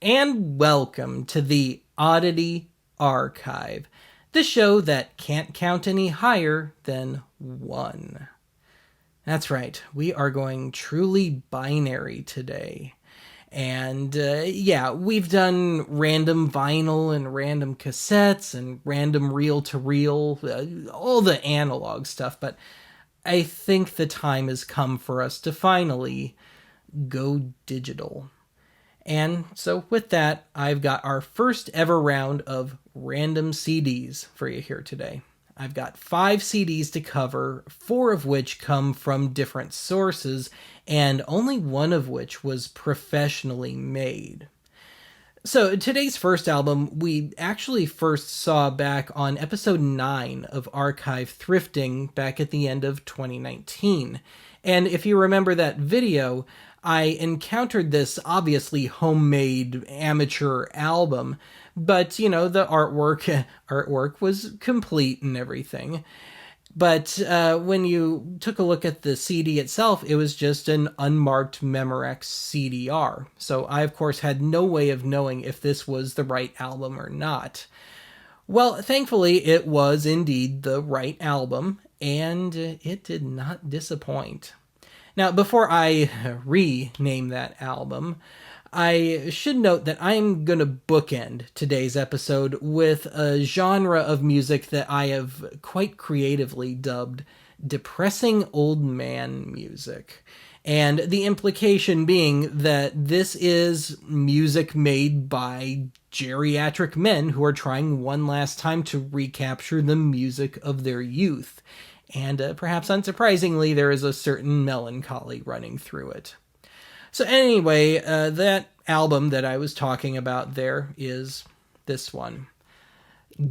and welcome to the Oddity Archive, the show that can't count any higher than 1. That's right, we are going truly binary today. And we've done random vinyl and random cassettes and random reel-to-reel, all the analog stuff, but I think the time has come for us to finally go digital. And so with that, I've got our first ever round of random CDs for you here today. I've got 5 CDs to cover, 4 of which come from different sources, and only one of which was professionally made. So today's first album we actually first saw back on episode 9 of Archive Thrifting back at the end of 2019. And if you remember that video, I encountered this obviously homemade amateur album, but the artwork was complete and everything. But when you took a look at the CD itself, it was just an unmarked Memorex CDR. So I, of course, had no way of knowing if this was the right album or not. Well, thankfully, it was indeed the right album, and it did not disappoint. Now, before I rename that album, I should note that I'm going to bookend today's episode with a genre of music that I have quite creatively dubbed depressing old man music. And the implication being that this is music made by geriatric men who are trying one last time to recapture the music of their youth. And perhaps unsurprisingly, there is a certain melancholy running through it. So anyway, that album that I was talking about there is this one.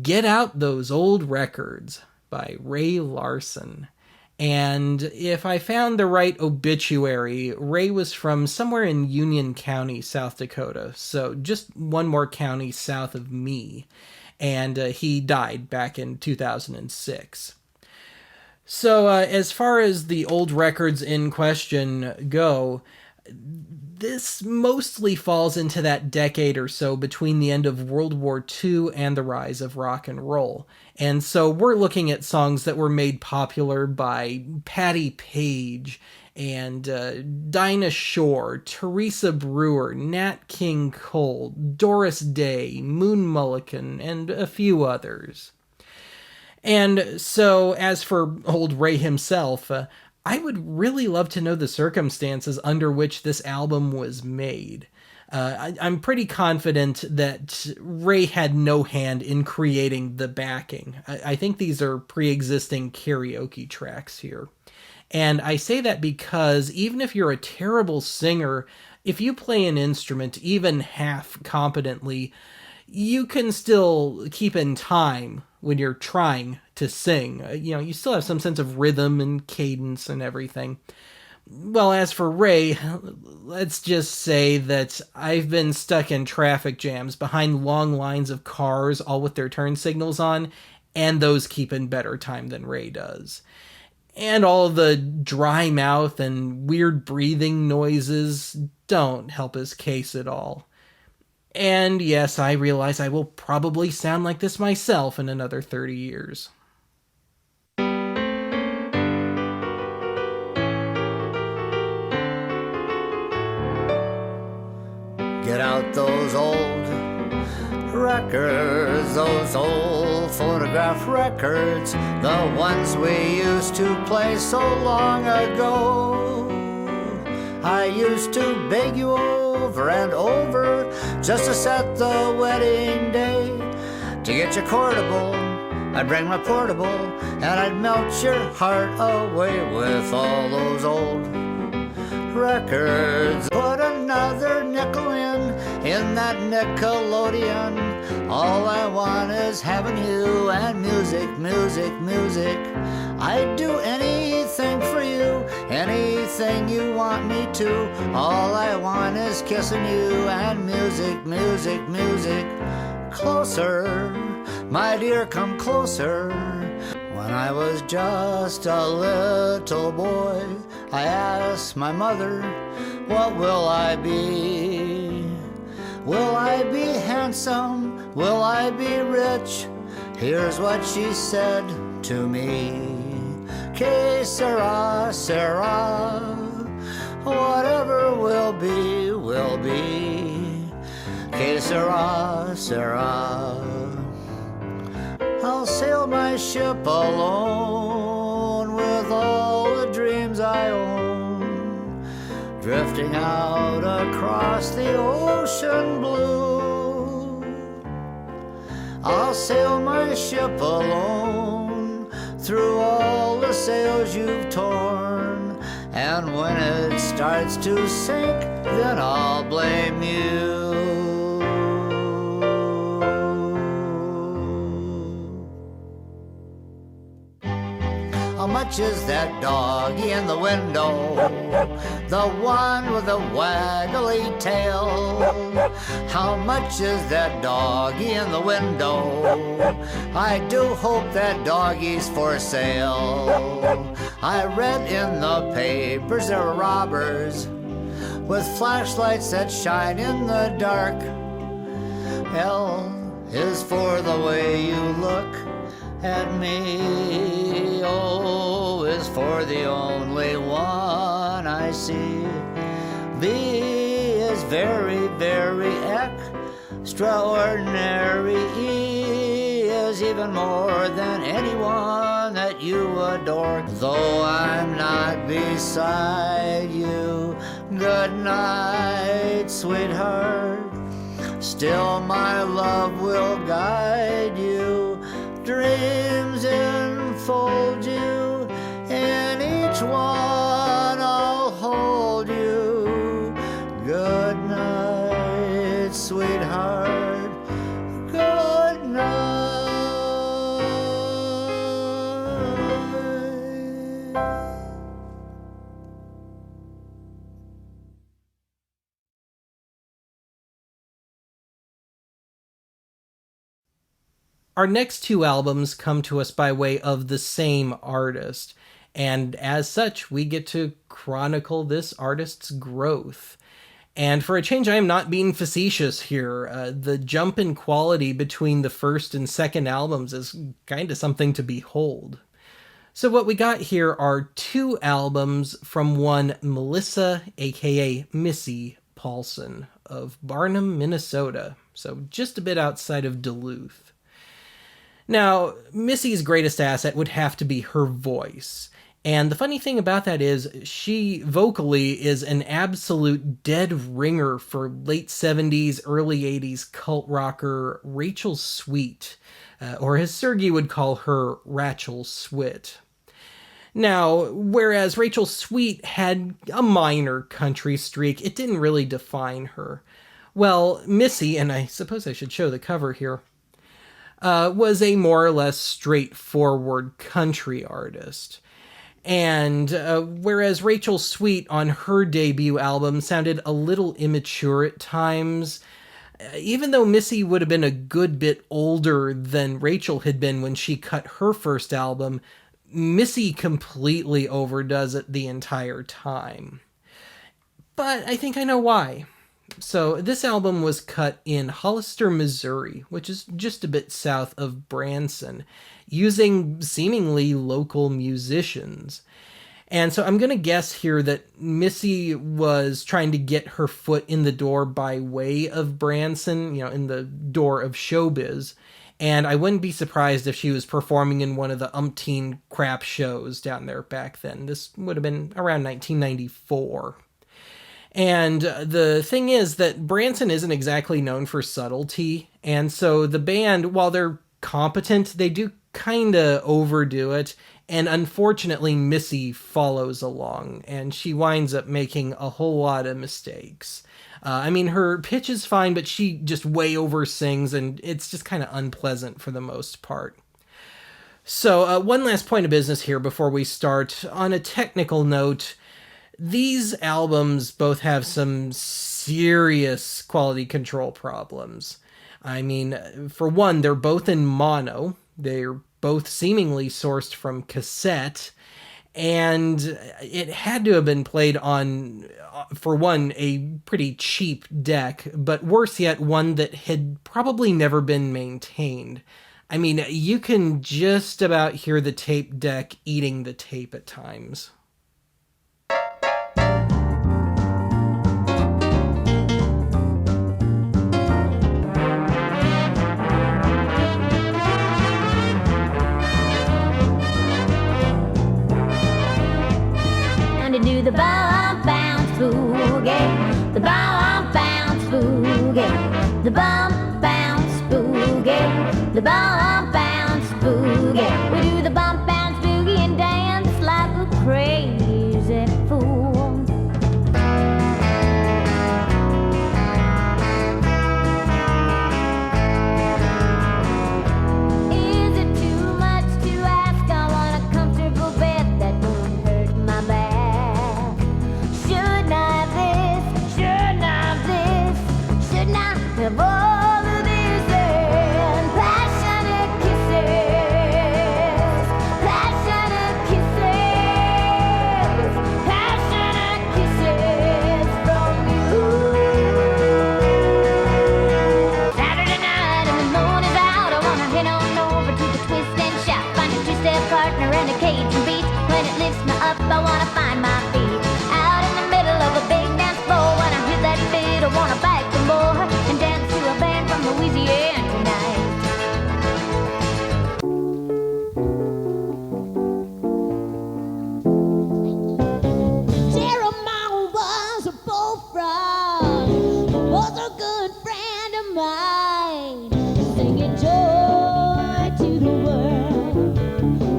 Get Out Those Old Records by Ray Larson. And if I found the right obituary, Ray was from somewhere in Union County, South Dakota. So just one more county south of me. And he died back in 2006. So as far as the old records in question go, this mostly falls into that decade or so between the end of World War II and the rise of rock and roll. And so we're looking at songs that were made popular by Patti Page and Dinah Shore, Teresa Brewer, Nat King Cole, Doris Day, Moon Mullican, and a few others. And so as for old Ray himself, I would really love to know the circumstances under which this album was made. I'm pretty confident that Ray had no hand in creating the backing. I think these are pre-existing karaoke tracks here. And I say that because even if you're a terrible singer, if you play an instrument even half competently, you can still keep in time when you're trying to sing. You still have some sense of rhythm and cadence and everything. Well, as for Ray, let's just say that I've been stuck in traffic jams behind long lines of cars, all with their turn signals on, and those keep in better time than Ray does. And all of the dry mouth and weird breathing noises don't help his case at all. And yes, I realize I will probably sound like this myself in another 30 years. Get out those old records, those old phonograph records, the ones we used to play so long ago. I used to beg you over and over just to set the wedding day. To get you courtable, I'd bring my portable, and I'd melt your heart away with all those old records. Put another nickel in that Nickelodeon. All I want is having you and music, music, music. I'd do anything for you, anything you want me to. All I want is kissing you and music, music, music. Closer, my dear, come closer. When I was just a little boy, I asked my mother, what will I be? Will I be handsome? Will I be rich? Here's what she said to me. Que sera, sera. Whatever will be, will be. Que sera, sera. I'll sail my ship alone with all the dreams I own, drifting out across the ocean blue. I'll sail my ship alone through all the sails you've torn, and when it starts to sink, then I'll blame you. How much is that doggy in the window? The one with the waggly tail. How much is that doggy in the window? I do hope that doggy's for sale. I read in the papers there are robbers with flashlights that shine in the dark. L is for the way you look at me. O is for the only one I see. V is very, very extraordinary. E is even more than anyone that you adore. Though I'm not beside you, good night, sweetheart. Still my love will guide you. Dreams enfold you, in each one I'll hold you. Good night, sweetheart. Good night. Our next two albums come to us by way of the same artist, and as such, we get to chronicle this artist's growth. And for a change, I am not being facetious here. The jump in quality between the first and second albums is kind of something to behold. So what we got here are two albums from one Melissa, aka Missy Paulson, of Barnum, Minnesota, so just a bit outside of Duluth. Now, Missy's greatest asset would have to be her voice. And the funny thing about that is she vocally is an absolute dead ringer for late 70s, early 80s cult rocker Rachel Sweet, or as Sergey would call her, Rachel Swit. Now, whereas Rachel Sweet had a minor country streak, it didn't really define her. Well, Missy, and I suppose I should show the cover here, was a more or less straightforward country artist. And whereas Rachel Sweet on her debut album sounded a little immature at times, even though Missy would have been a good bit older than Rachel had been when she cut her first album, Missy completely overdoes it the entire time. But I think I know why. So this album was cut in Hollister, Missouri, which is just a bit south of Branson, using seemingly local musicians. And so I'm going to guess here that Missy was trying to get her foot in the door by way of Branson, in the door of showbiz. And I wouldn't be surprised if she was performing in one of the umpteen crap shows down there back then. This would have been around 1994. And the thing is that Branson isn't exactly known for subtlety, and so the band, while they're competent, they do kind of overdo it, and unfortunately Missy follows along, and she winds up making a whole lot of mistakes. Her pitch is fine, but she just way over sings, and it's just kind of unpleasant for the most part. So one last point of business here before we start. On a technical note, these albums both have some serious quality control problems. For one, they're both in mono. They're both seemingly sourced from cassette. And it had to have been played on, for one, a pretty cheap deck, but worse yet, one that had probably never been maintained. I mean, you can just about hear the tape deck eating the tape at times. To do the bum bounce boogie, the bum bounce boogie, the bum bounce boogie, the bum bounce boogie. We do the bump bounce boogie and dance like a crazy fool. Is it too much to ask? I want a comfortable bed that won't hurt my back. Of all of these and passionate kisses, passionate kisses, passionate kisses from you. Saturday night and the moon is out, I wanna head on over to the twist and shout. Find a two-step partner and a Cajun beat. When it lifts me up, I wanna find my feet. Out in the middle of a big dance floor, when I hear that beat, I wanna bite for more and dance to a band from Louisiana tonight. Jeremiah was a bullfrog, was a good friend of mine, singing joy to the world.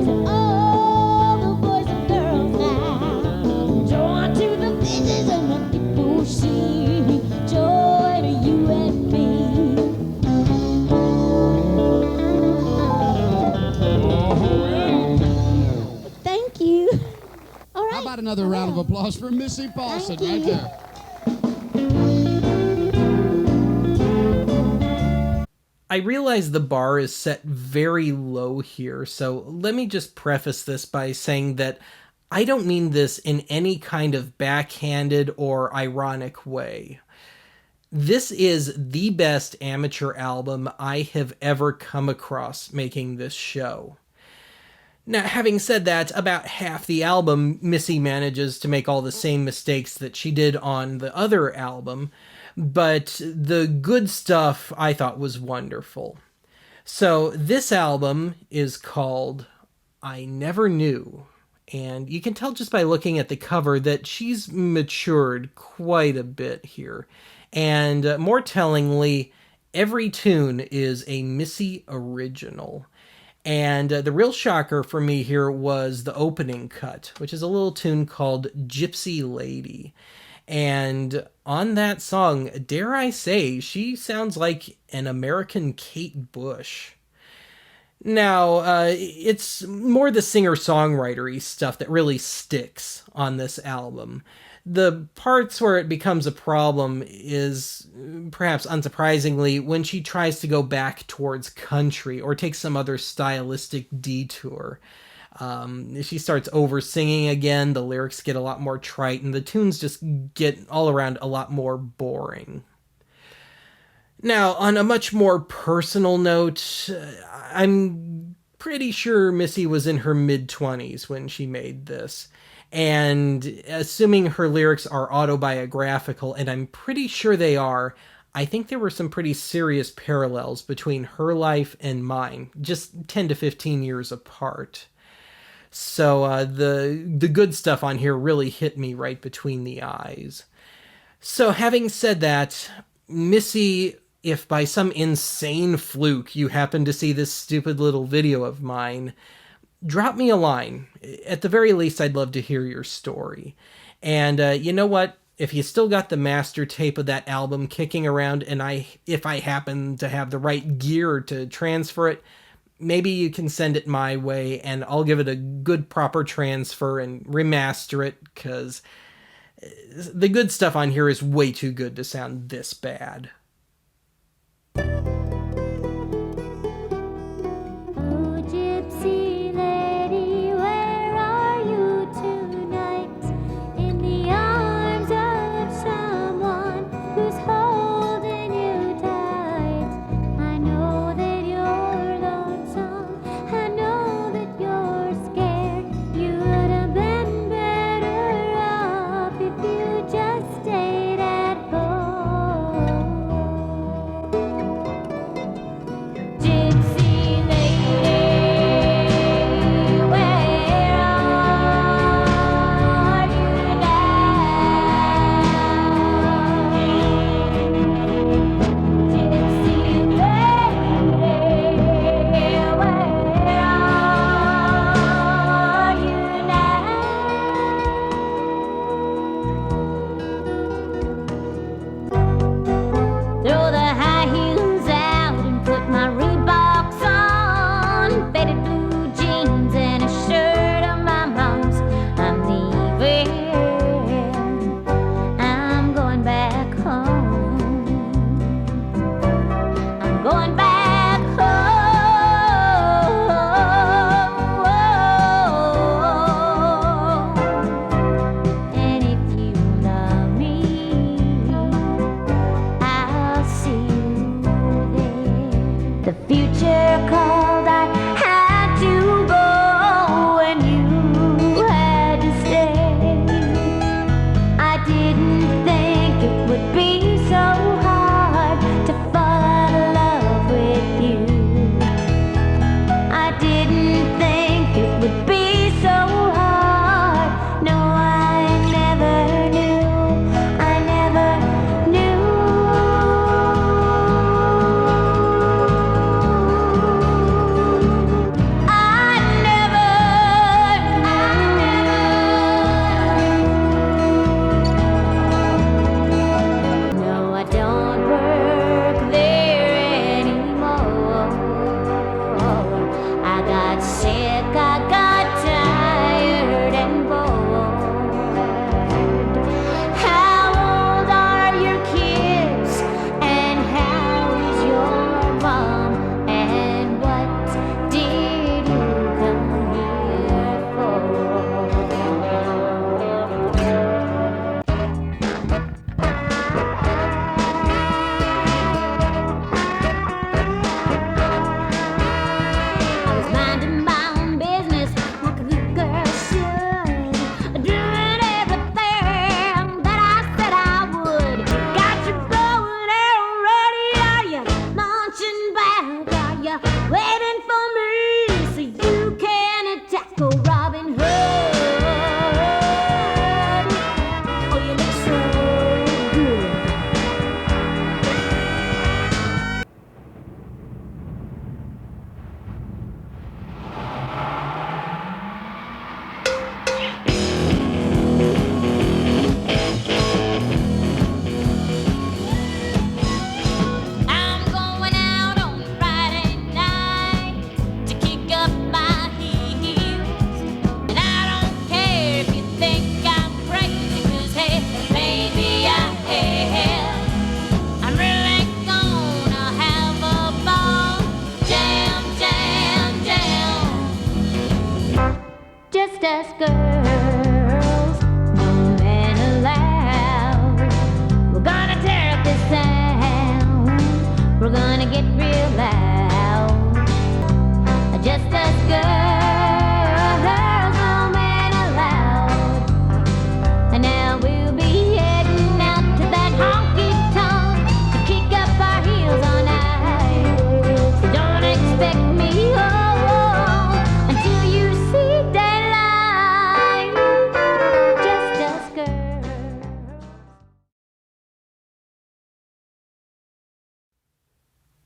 To all the boys and girls now, joy to the visions of the people see, joy to you and me. Thank you. All right. How about another round of applause for Missy Paulson right there? I realize the bar is set very low here, so let me just preface this by saying that I don't mean this in any kind of backhanded or ironic way. This is the best amateur album I have ever come across making this show. Now, having said that, about half the album, Missy manages to make all the same mistakes that she did on the other album, but the good stuff I thought was wonderful. So this album is called I Never Knew, and you can tell just by looking at the cover that she's matured quite a bit here. And more tellingly, every tune is a Missy original. And the real shocker for me here was the opening cut, which is a little tune called Gypsy Lady. And on that song, dare I say, she sounds like an American Kate Bush. Now, it's more the singer-songwriter-y stuff that really sticks on this album. The parts where it becomes a problem is, perhaps unsurprisingly, when she tries to go back towards country or take some other stylistic detour. She starts over-singing again, the lyrics get a lot more trite, and the tunes just get all around a lot more boring. Now, on a much more personal note, I'm pretty sure Missy was in her mid-20s when she made this. And assuming her lyrics are autobiographical, and I'm pretty sure they are, I think there were some pretty serious parallels between her life and mine, just 10 to 15 years apart. So the good stuff on here really hit me right between the eyes. So having said that, Missy, if by some insane fluke you happen to see this stupid little video of mine, drop me a line. At the very least, I'd love to hear your story. And you know what? If you still got the master tape of that album kicking around, and if I happen to have the right gear to transfer it, maybe you can send it my way, and I'll give it a good proper transfer and remaster it, because the good stuff on here is way too good to sound this bad. Oh, gypsy lady, where are you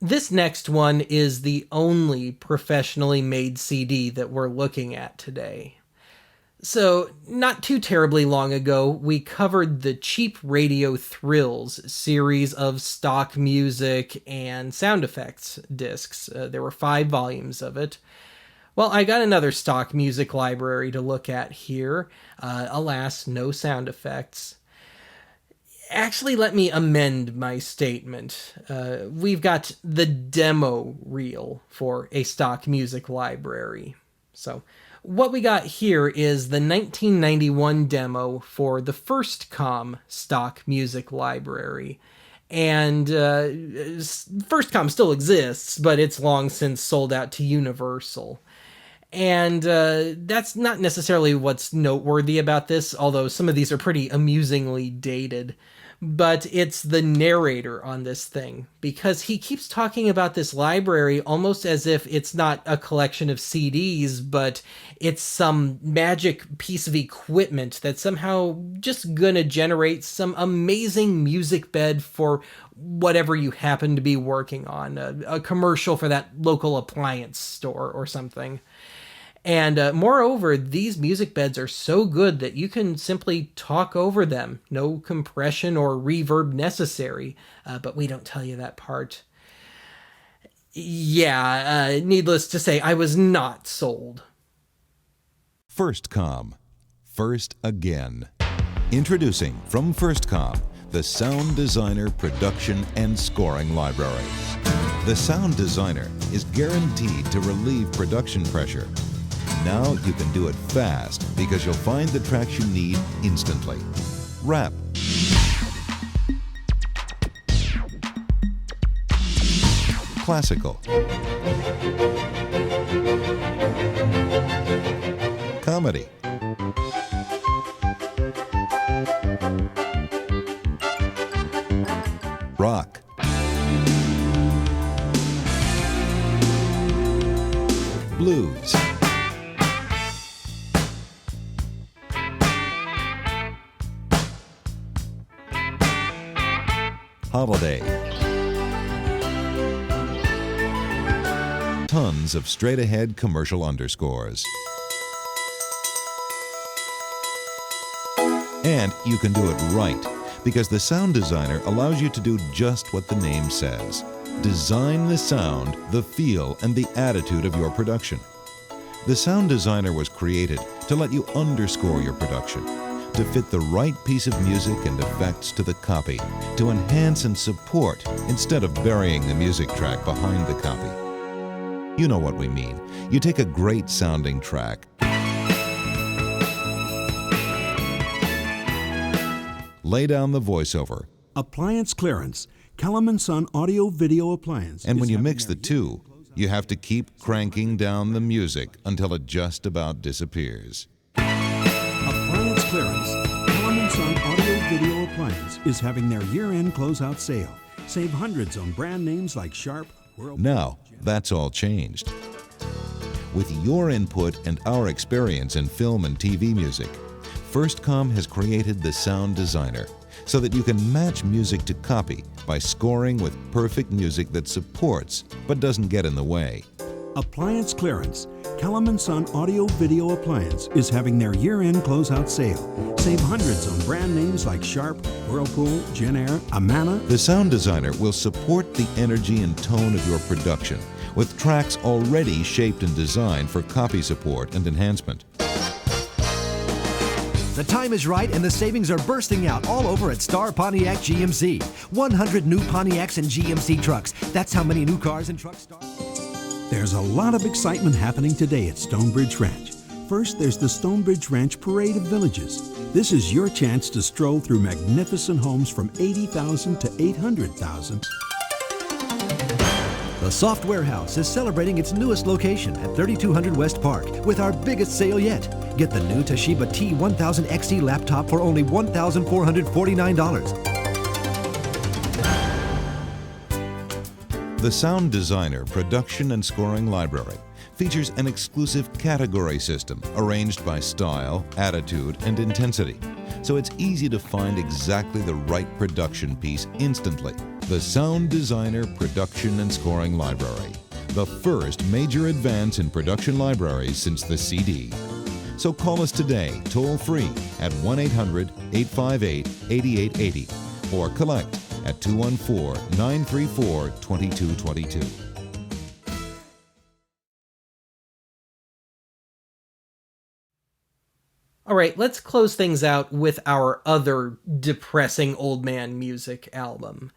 This next one is the only professionally made CD that we're looking at today. So, not too terribly long ago, we covered the Cheap Radio Thrills series of stock music and sound effects discs. There were 5 volumes of it. Well, I got another stock music library to look at here. Alas, no sound effects. Actually, let me amend my statement. We've got the demo reel for a stock music library. So, what we got here is the 1991 demo for the FirstCom stock music library. And FirstCom still exists, but it's long since sold out to Universal. And that's not necessarily what's noteworthy about this, although some of these are pretty amusingly dated. But it's the narrator on this thing, because he keeps talking about this library almost as if it's not a collection of CDs, but it's some magic piece of equipment that's somehow just gonna generate some amazing music bed for whatever you happen to be working on, a commercial for that local appliance store or something. And moreover, these music beds are so good that you can simply talk over them. No compression or reverb necessary, but we don't tell you that part. Yeah, needless to say, I was not sold. FirstCom. First Again. Introducing from FirstCom, the Sound Designer Production and Scoring Library. The Sound Designer is guaranteed to relieve production pressure. Now you can do it fast because you'll find the tracks you need instantly. Rap. Classical. Comedy. Rock. Blues. Holiday. Tons of straight-ahead commercial underscores. And you can do it right, because the Sound Designer allows you to do just what the name says. Design the sound, the feel, and the attitude of your production. The Sound Designer was created to let you underscore your production, to fit the right piece of music and effects to the copy, to enhance and support instead of burying the music track behind the copy. You know what we mean. You take a great sounding track, lay down the voiceover, Appliance clearance. Kellum & Son Audio Video Appliance. and when you mix the two, you have to keep cranking down the music until it just about disappears. Appliance clearance. Kellum & Son Audio Video Appliance is having their year-end closeout sale. Save hundreds on brand names like Sharp, Whirlpool. Now, that's all changed. With your input and our experience in film and TV music, FirstCom has created the Sound Designer so that you can match music to copy by scoring with perfect music that supports but doesn't get in the way. Appliance clearance. Kellum & Son Audio Video Appliance is having their year-end closeout sale. Save hundreds on brand names like Sharp, Whirlpool, Genair, Amana. The Sound Designer will support the energy and tone of your production with tracks already shaped and designed for copy support and enhancement. The time is right and the savings are bursting out all over at Star Pontiac GMC. 100 new Pontiacs and GMC trucks. That's how many new cars and trucks Star. There's a lot of excitement happening today at Stonebridge Ranch. First, there's the Stonebridge Ranch Parade of Villages. This is your chance to stroll through magnificent homes from $80,000 to $800,000. The Soft Warehouse is celebrating its newest location at 3200 West Park with our biggest sale yet. Get the new Toshiba T1000 XE laptop for only $1,449. The Sound Designer Production and Scoring Library features an exclusive category system arranged by style, attitude, and intensity, so it's easy to find exactly the right production piece instantly. the Sound Designer Production and Scoring Library, the first major advance in production libraries since the CD. So call us today, toll-free at 1-800-858-8880 or collect at 214-934-2222. All right, let's close things out with our other depressing old man music album.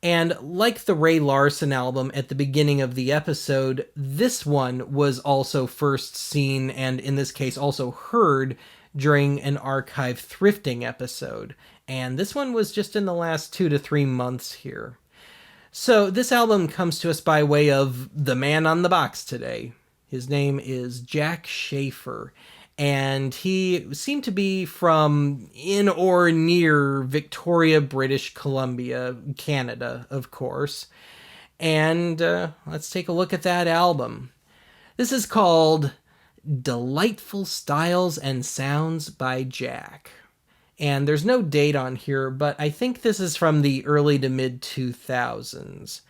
And like the Ray Larson album at the beginning of the episode, this one was also first seen, and in this case also heard, during an archive thrifting episode. And this one was just in the last 2 to 3 months here. So this album comes to us by way of the man on the box today. His name is Jack Schaefer. And he seemed to be from in or near Victoria, British Columbia, Canada, of course. And let's take a look at that album. This is called Delightful Styles and Sounds by Jack. And there's no date on here, but I think this is from the early to mid-2000s.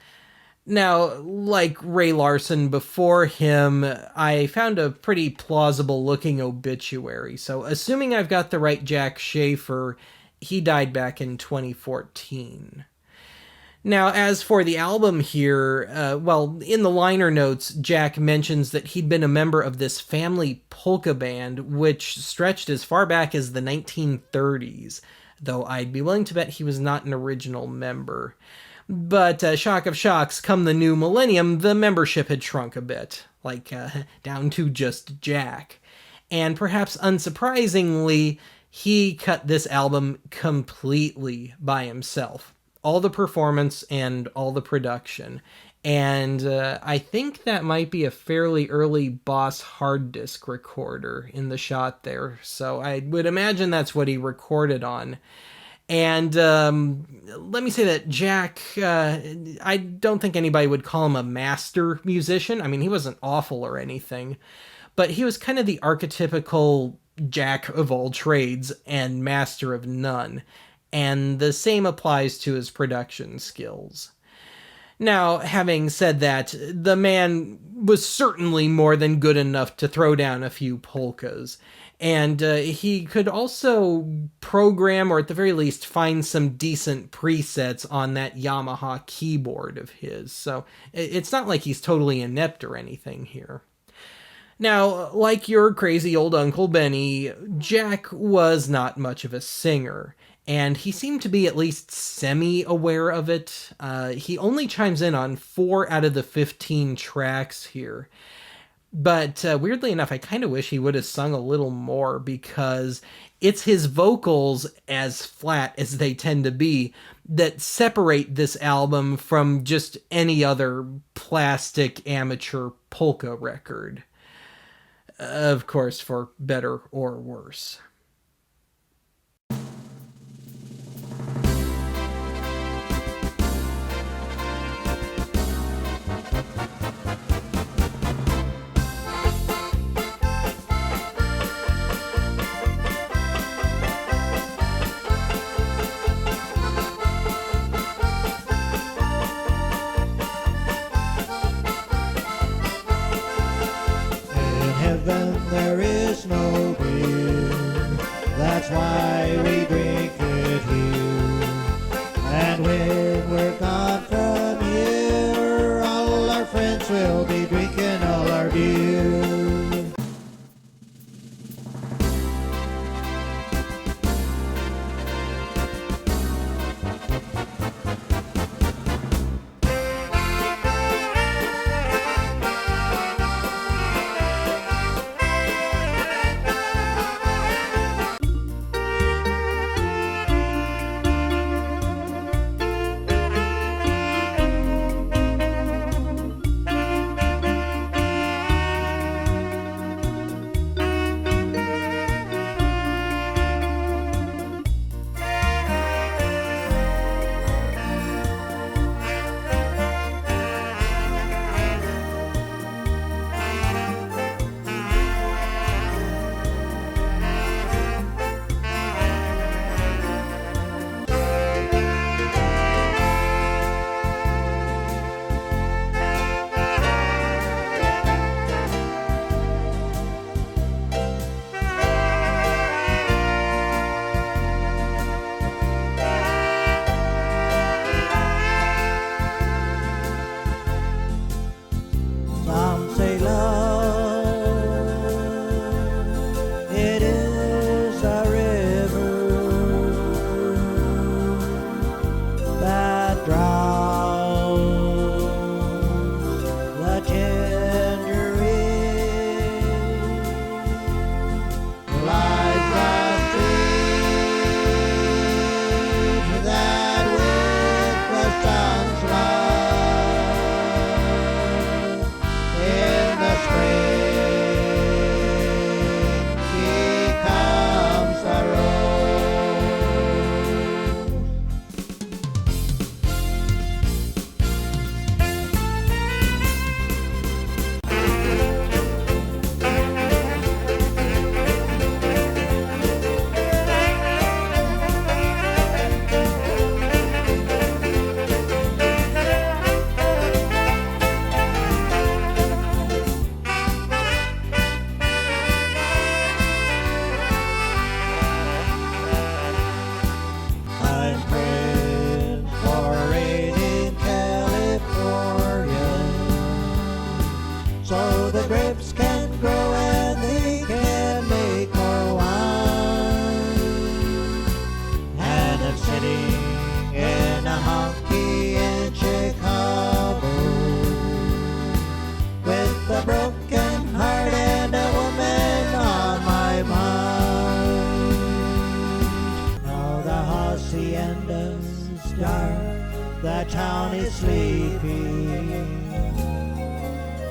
Now, like Ray Larson before him, I found a pretty plausible-looking obituary. So, assuming I've got the right Jack Schaefer, he died back in 2014. Now, as for the album here, in the liner notes, Jack mentions that he'd been a member of this family polka band, which stretched as far back as the 1930s, though I'd be willing to bet he was not an original member. But shock of shocks, come the new millennium, the membership had shrunk a bit, down to just Jack. And perhaps unsurprisingly, he cut this album completely by himself. All the performance and all the production. And I think that might be a fairly early Boss hard disk recorder in the shot there. So I would imagine that's what he recorded on. And let me say that Jack, I don't think anybody would call him a master musician. I mean, he wasn't awful or anything, but he was kind of the archetypical jack of all trades and master of none. And the same applies to his production skills. Now, having said that, the man was certainly more than good enough to throw down a few polkas. And he could also program, or at the very least, find some decent presets on that Yamaha keyboard of his. So it's not like he's totally inept or anything here. Now, like your crazy old Uncle Benny, Jack was not much of a singer. And he seemed to be at least semi-aware of it. He only chimes in on 4 out of the 15 tracks here. But weirdly enough, I kind of wish he would have sung a little more, because it's his vocals, as flat as they tend to be, that separate this album from just any other plastic amateur polka record. Of course, for better or worse. There is no beer. haciendas dark, the town is sleepy.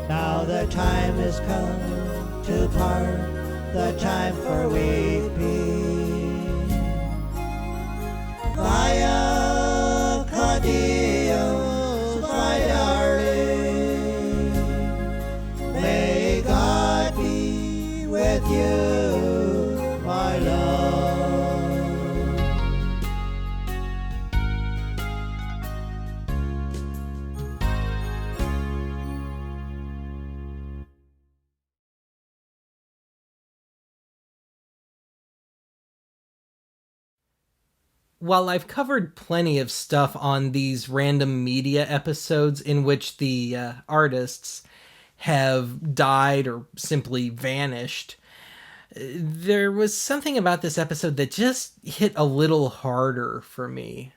Now the time has come to part, the time for weeping. Vaya Cadios, my darling, may God be with you, my love. While I've covered plenty of stuff on these random media episodes in which the artists have died or simply vanished, there was something about this episode that just hit a little harder for me.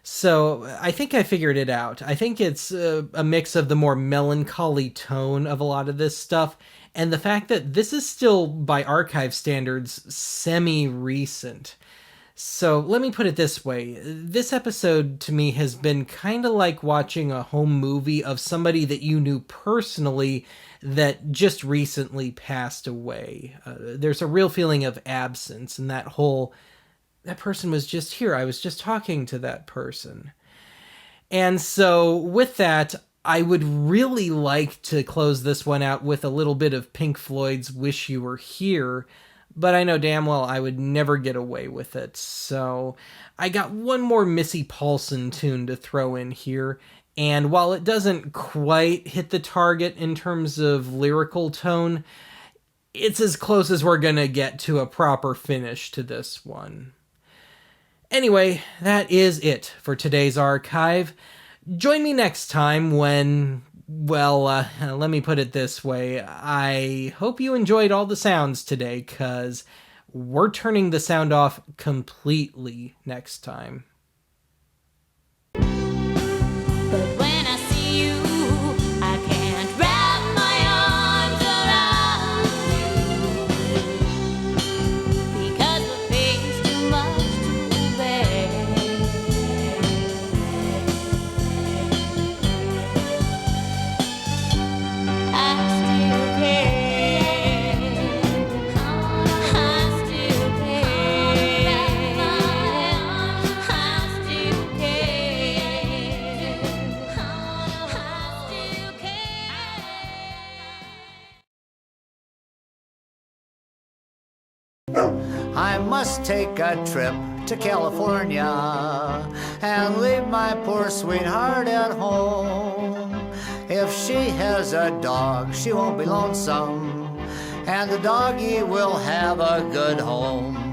So I think I figured it out. I think it's a mix of the more melancholy tone of a lot of this stuff and the fact that this is still, by archive standards, semi-recent. So let me put it this way. This episode to me has been kind of like watching a home movie of somebody that you knew personally that just recently passed away. There's a real feeling of absence, and that person was just here. I was just talking to that person. And so with that, I would really like to close this one out with a little bit of Pink Floyd's Wish You Were Here, but I know damn well I would never get away with it. So I got one more Missy Paulson tune to throw in here. And while it doesn't quite hit the target in terms of lyrical tone, it's as close as we're gonna get to a proper finish to this one. Anyway, that is it for today's archive. Join me next time when, well, let me put it this way. I hope you enjoyed all the sounds today, because we're turning the sound off completely next time. But when I see you, I can't wrap my arms around you, because the pain's too much to bear. I still care. I still care. I still care. I must take a trip to California and leave my poor sweetheart at home. If she has a dog, she won't be lonesome, and the doggy will have a good home.